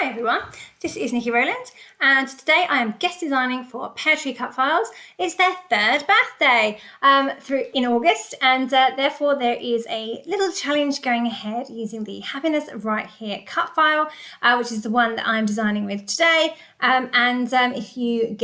Hi everyone, this is Niki Rowland, and today I am guest designing for Peartree Cutfiles. It's their third birthday in August, and therefore there is a little challenge going ahead using the Happiness Right Here cut file, which is the one that I'm designing with today. If you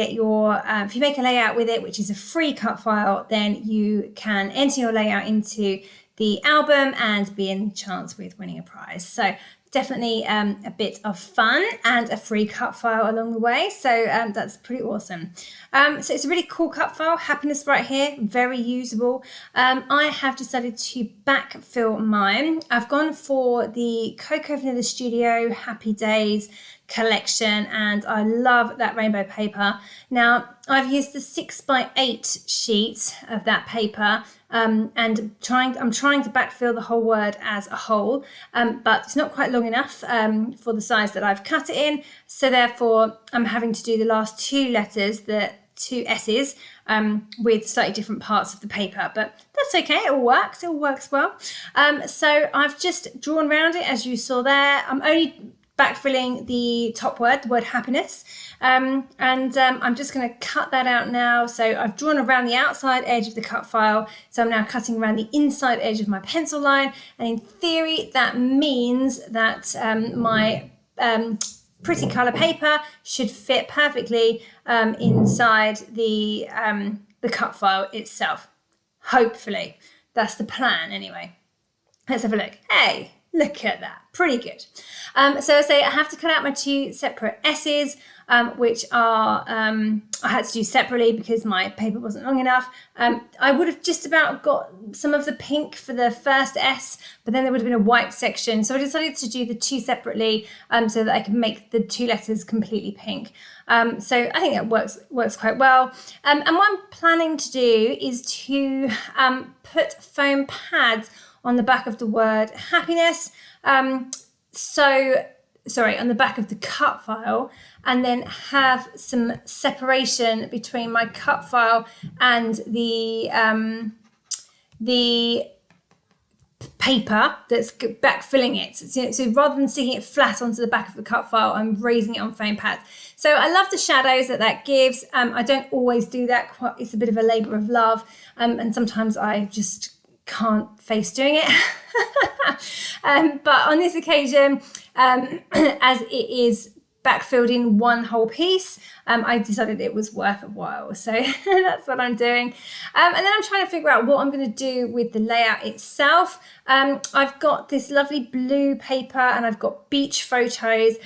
make a layout with it, which is a free cut file, then you can enter your layout into the album and be in chance with winning a prize. So definitely a bit of fun and a free cut file along the way. So that's pretty awesome. So it's a really cool cut file, Happiness Right Here, very usable. I have decided to backfill mine. I've gone for the Cocoa Vanilla Studio Happy Days collection, and I love that rainbow paper. Now, I've used the 6x8 sheet of that paper, and I'm trying to backfill the whole word as a whole, but it's not quite long enough for the size that I've cut it in, so therefore I'm having to do the last two letters, the two S's, with slightly different parts of the paper, but that's okay, it all works well. So I've just drawn around it, as you saw there. I'm only backfilling the top word, the word happiness, I'm just going to cut that out now. So I've drawn around the outside edge of the cut file, so I'm now cutting around the inside edge of my pencil line, and in theory that means that my pretty colour paper should fit perfectly inside the cut file itself. Hopefully, that's the plan anyway. Let's have a look. Hey, look at that, pretty good. So I say I have to cut out my two separate S's, which are I had to do separately because my paper wasn't long enough. I would have just about got some of the pink for the first S, but then there would have been a white section. So I decided to do the two separately so that I could make the two letters completely pink. So I think that works quite well. And what I'm planning to do is to put foam pads on the back of the word happiness, on the back of the cut file, and then have some separation between my cut file and the paper that's backfilling it. So rather than sticking it flat onto the back of the cut file, I'm raising it on foam pads. So I love the shadows that gives. I don't always do that. It's a bit of a labour of love, and sometimes I just can't face doing it. But on this occasion, as it is backfilled in one whole piece, I decided it was worth a while. So that's what I'm doing. And then I'm trying to figure out what I'm going to do with the layout itself. I've got this lovely blue paper and I've got beach photos.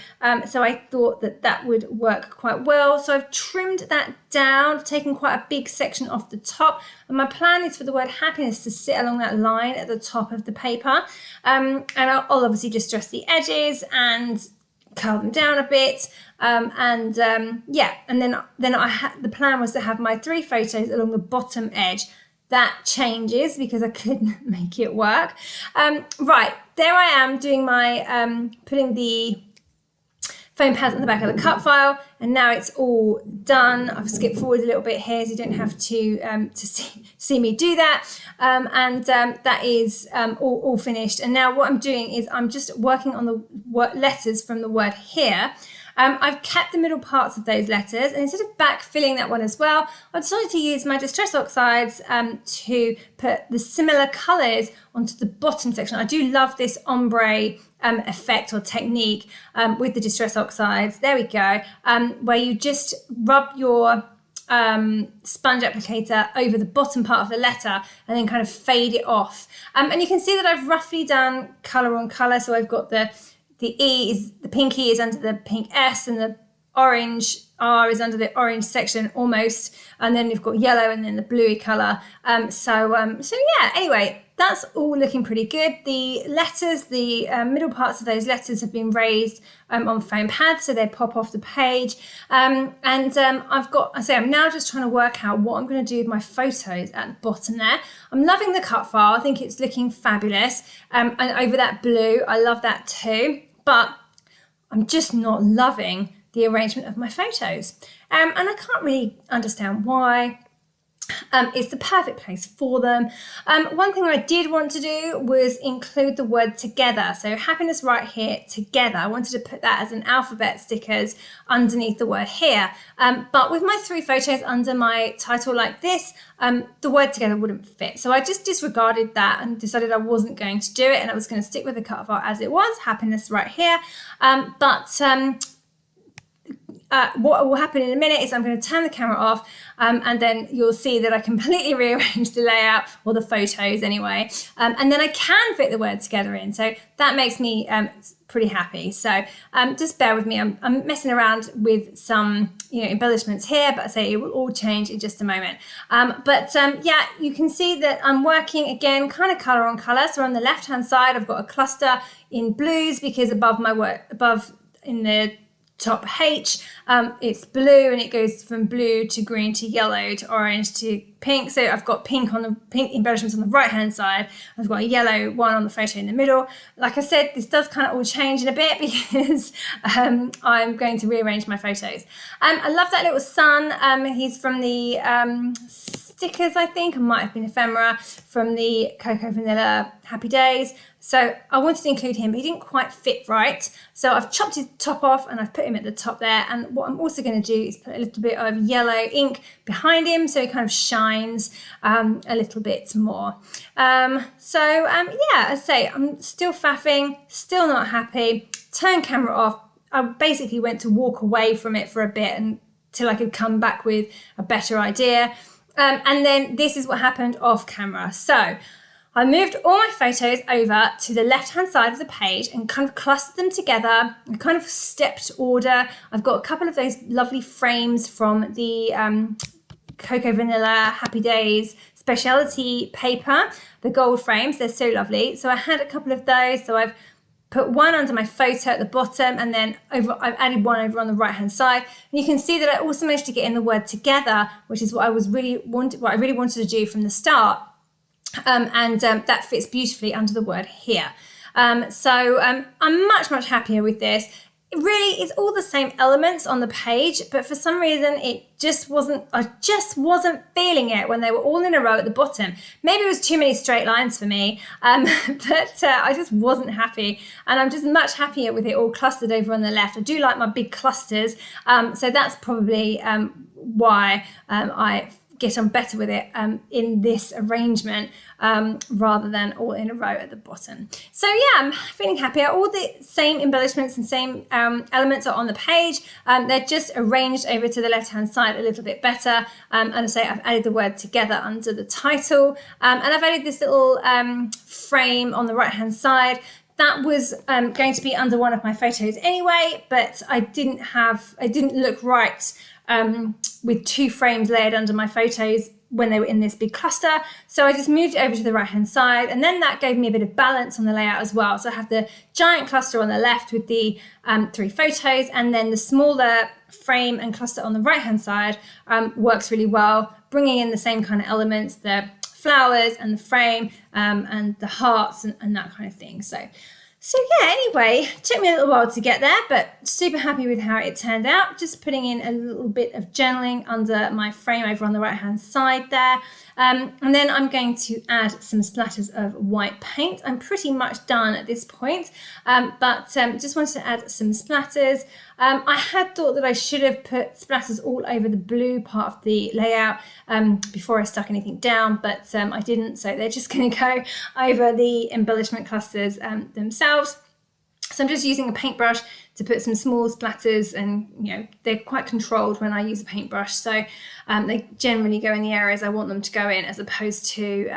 So I thought that would work quite well. So I've trimmed that down, taken quite a big section off the top. And my plan is for the word happiness to sit along that line at the top of the paper. And I'll obviously just dress the edges and curl them down a bit, and then the plan was to have my three photos along the bottom edge. That changes because I couldn't make it work. Right, there I am doing my putting the foam pads on the back of the cut file, and now it's all done. I've skipped forward a little bit here so you don't have to see me do that, that is all finished. And now what I'm doing is I'm just working on the letters from the word here. I've kept the middle parts of those letters, and instead of backfilling that one as well, I decided to use my Distress Oxides to put the similar colours onto the bottom section. I do love this ombre effect or technique with the Distress Oxides. There we go, where you just rub your sponge applicator over the bottom part of the letter and then kind of fade it off. And you can see that I've roughly done colour on colour. So I've got the pink E is under the pink S, and the orange R is under the orange section almost, and then you've got yellow and then the bluey colour. So yeah, anyway, that's all looking pretty good. The letters, the middle parts of those letters have been raised on foam pads, so they pop off the page. I'm now just trying to work out what I'm going to do with my photos at the bottom there. I'm loving the cut file. I think it's looking fabulous. And over that blue, I love that too. But I'm just not loving the arrangement of my photos. And I can't really understand why. it's the perfect place for them. One thing I did want to do was include the word together. So happiness right here, together. I wanted to put that as an alphabet stickers underneath the word here. But with my 3 photos under my title like this, the word together wouldn't fit. So I just disregarded that and decided I wasn't going to do it, and I was going to stick with the cut file as it was, happiness right here. What will happen in a minute is I'm going to turn the camera off, and then you'll see that I completely rearranged the layout, or the photos anyway, and then I can fit the word together in. So that makes me pretty happy. So just bear with me. I'm messing around with some embellishments here, but I say it will all change in just a moment. Yeah, you can see that I'm working again kind of color on color. So on the left hand side I've got a cluster in blues, because above my work, above in the top H, it's blue, and it goes from blue to green to yellow to orange to pink. So I've got pink embellishments on the right hand side. I've got a yellow one on the photo in the middle. Like I said, this does kind of all change in a bit because I'm going to rearrange my photos. I love that little sun. He's from the stickers, I think. It might have been ephemera from the Cocoa Vanilla Happy Days. So I wanted to include him, but he didn't quite fit right. So I've chopped his top off and I've put him at the top there. And what I'm also going to do is put a little bit of yellow ink behind him, so he kind of shines a little bit more. Yeah, as I say, I'm still faffing, still not happy. Turn camera off. I basically went to walk away from it for a bit until I could come back with a better idea. And then this is what happened off camera. So I moved all my photos over to the left-hand side of the page and kind of clustered them together in kind of stepped order. I've got a couple of those lovely frames from the Cocoa Vanilla Happy Days specialty paper, the gold frames. They're so lovely. So I had a couple of those. So I've put one under my photo at the bottom, and then I've added one over on the right-hand side. And you can see that I also managed to get in the word together, which is what I really wanted to do from the start. That fits beautifully under the word here. I'm much happier with this. It really is all the same elements on the page, but for some reason I just wasn't feeling it when they were all in a row at the bottom. Maybe it was too many straight lines for me, but I just wasn't happy, and I'm just much happier with it all clustered over on the left. I do like my big clusters, so that's probably why I get on better with it in this arrangement rather than all in a row at the bottom. So yeah, I'm feeling happier. All the same embellishments and same elements are on the page. They're just arranged over to the left hand side a little bit better. And I say I've added the word together under the title, and I've added this little frame on the right hand side. That was going to be under one of my photos anyway, but I didn't look right with 2 frames layered under my photos when they were in this big cluster. So I just moved it over to the right hand side, and then that gave me a bit of balance on the layout as well. So I have the giant cluster on the left with the 3 photos, and then the smaller frame and cluster on the right hand side works really well, bringing in the same kind of elements, the flowers and the frame and the hearts and that kind of thing. So yeah, anyway, it took me a little while to get there, but super happy with how it turned out. Just putting in a little bit of journaling under my frame over on the right-hand side there. And then I'm going to add some splatters of white paint. I'm pretty much done at this point, but just wanted to add some splatters. I had thought that I should have put splatters all over the blue part of the layout before I stuck anything down, but I didn't, so they're just going to go over the embellishment clusters themselves. So I'm just using a paintbrush to put some small splatters, and they're quite controlled when I use a paintbrush, so they generally go in the areas I want them to go in, as opposed to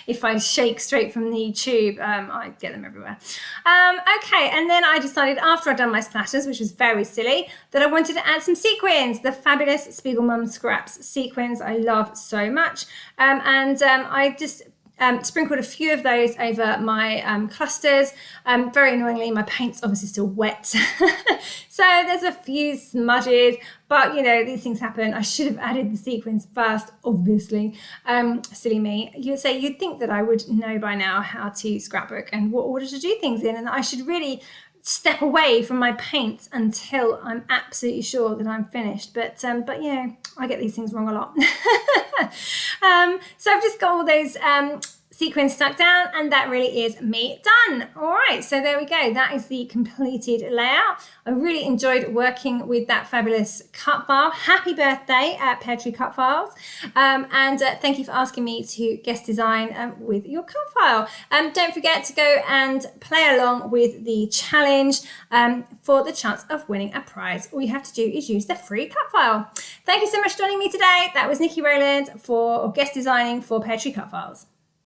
if I shake straight from the tube, I get them everywhere. Okay, and then I decided after I'd done my splatters, which was very silly, that I wanted to add some sequins, the fabulous Spiegelmum Scraps sequins I love so much, I just sprinkled a few of those over my clusters. Very annoyingly, my paint's obviously still wet. So there's a few smudges, but these things happen. I should have added the sequins first, obviously. Silly me. You'd think that I would know by now how to scrapbook and what order to do things in, and that I should really step away from my paint until I'm absolutely sure that I'm finished. But you know, I get these things wrong a lot. So I've just got all those sequins stuck down, and that really is me done. All right, so there we go. That is the completed layout. I really enjoyed working with that fabulous cut file. Happy birthday at Peartree Cutfiles, and thank you for asking me to guest design with your cut file. Don't forget to go and play along with the challenge for the chance of winning a prize. All you have to do is use the free cut file. Thank you so much for joining me today. That was Niki Rowland for guest designing for Peartree Cutfiles.